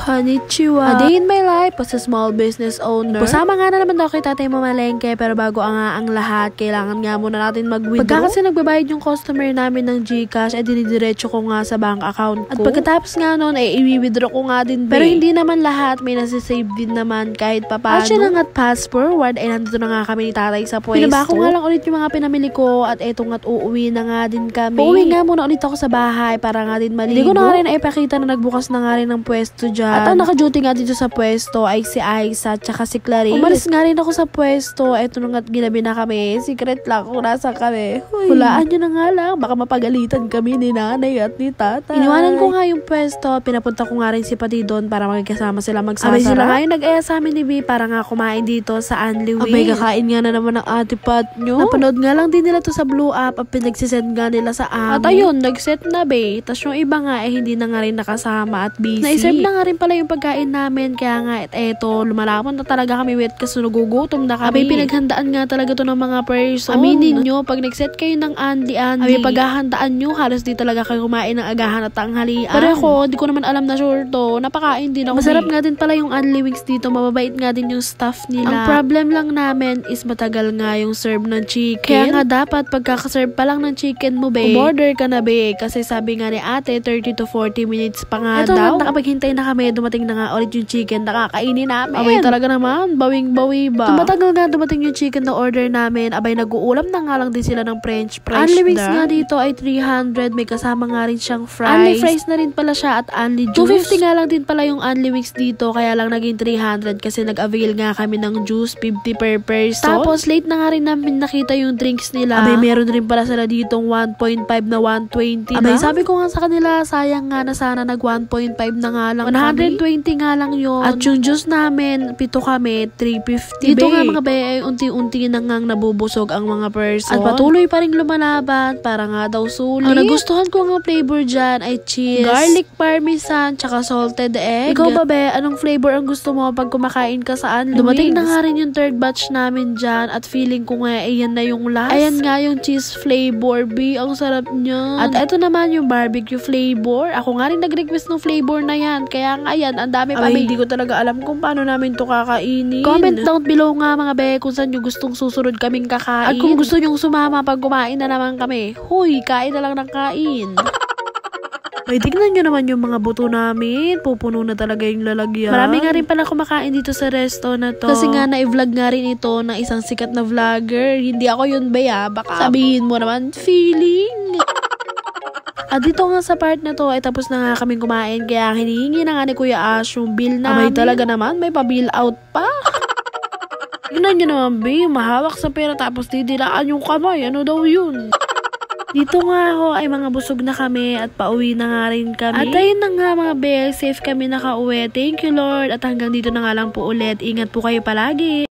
Konnichiwa. A day in my life as a small business owner. Kasama nga na naman daw kay tatay mamalengke, pero bago ang lahat, kailangan nga muna natin mag-withdraw. Pagka kasi nagbabayad yung customer namin ng GCash, ay dinidiretso ko nga sa bank account ko. At pagkatapos nga nun, ay i-withdraw ko nga din. Pero hindi naman lahat, may nasisave din naman kahit papano. At yun nga, fast forward, ay nandito na nga kami ni tatay sa pwesto. Pinabako nga lang ulit yung mga pinamili ko, at eto nga't uuwi na nga din kami. Uuwi nga muna ulit ako sa bahay para nga din maligo. Hindi ko na nga rin ipakita na nagbukas na nga rin ng pwesto dyan. At ang naka-duty nga dito sa pwesto ay si Aiza at saka si Clarice. Umalis nga rin ako sa pwesto. Eto nung at ginabi na kami. Secret lang kung nasa kami. Hulaan nyo na nga lang. Baka mapagalitan kami ni nanay at ni tatay. Iniwanan ko nga yung pwesto. Pinapunta ko nga rin si Pati doon para magkasama sila magsasara. Abay sila nga yung nag-aya sa amin ni B para nga kumain dito sa Anli Wings. Abay kakain nga na naman ng ate Pat nyo. Napanood nga lang din nila to sa Blue App at pinagsisend nga nila sa amin. At ayun, nag-set na be. Tapos yung iba nga hindi na nga rin nakasama at busy. Naiserve na nga rin pala yung pagkain namin. Kaya nga eto, lumalapon na talaga kami with kasi nagugutom na kami. Abay pinaghandaan nga talaga to ng mga person. Aminin nyo, pag nag-set kayo ng Anli, abay paghahandaan nyo, halos di talaga kayo kumain ng agahan at tanghalian. Pero ako, di ko naman alam na sure to. Napakain din ako. Masarap nga din pala yung Anli Wings dito. Mababait nga din yung staff nila. Ang problem lang namin is matagal nga yung serve ng chicken. Kaya nga dapat pagkakaserve pa lang ng chicken mo, be, umorder ka na, be. Kasi sabi nga ni ate, 30 to 40 minutes pa nga daw. Ito nakapaghintay na kami, dumating na nga ulit yung chicken na kakainin namin. Abay talaga naman, bawing-bawi ba. Tumatagal nga dumating yung chicken na order namin. Abay nag-uulam na nga lang din sila ng french fries. Anli Wings nga dito ay 300, may kasama nga rin siyang fries. Anli fries na rin pala siya at Anli juice. 250 nga lang din pala yung Anli Wings dito, kaya lang naging 300 kasi nag-avail nga kami ng juice, 50 per person. Tapos late na nga rin namin nakita yung drinks nila. Abay meron rin pala sila ditong 1.5 na 120 na. Abay sabi ko nga sa kanila, sayang nga na sana nag 1.5 na nga lang 120 nga lang yun. At yung juice namin, 7 kami, 350. Dito nga mga be, ay unti-unti na ngang nabubusog ang mga person. At patuloy pa rin lumalaban para nga daw sulit. Ang nagustuhan ko nga flavor dyan ay cheese, garlic parmesan, tsaka salted egg. Ikaw ba be, anong flavor ang gusto mo pag kumakain ka sa Anli Wings? Dumating na nga rin yung third batch namin dyan at feeling ko nga ayan na yung last. Ayan nga yung cheese flavor, be, ang sarap niyan. At eto naman yung barbecue flavor. Ako nga rin nag-request ng flavor na yan. Kaya nga yan, ang dami pa. Hindi ko talaga alam kung paano namin to kakainin. Comment down below nga mga be kung saan nyo gustong susunod kaming kakain. At kung gusto nyong sumama pag kumain na naman kami, huy, kain na lang ng kain. Ay, tignan nyo naman yung mga buto namin. Pupuno na talaga yung lalagyan. Marami nga rin pala kumakain dito sa resto na to. Kasi nga na-vlog nga rin ito ng isang sikat na vlogger. Hindi ako yun, baya. Baka sabihin mo naman, feeling. At dito nga sa part na to ay tapos na nga kaming kumain. Kaya hinihingi na nga ni Kuya Ash yung bill namin. Abay talaga naman, may pa-bill out pa. Tignan nyo naman, be, mahawak sa pera tapos didilaan yung kamay. Ano daw yun? Dito nga ako ay mga busog na kami at pauwi na nga rin kami. At ayun na nga mga be, safe kami nakauwi. Thank you Lord. At hanggang dito na nga lang po ulit. Ingat po kayo palagi.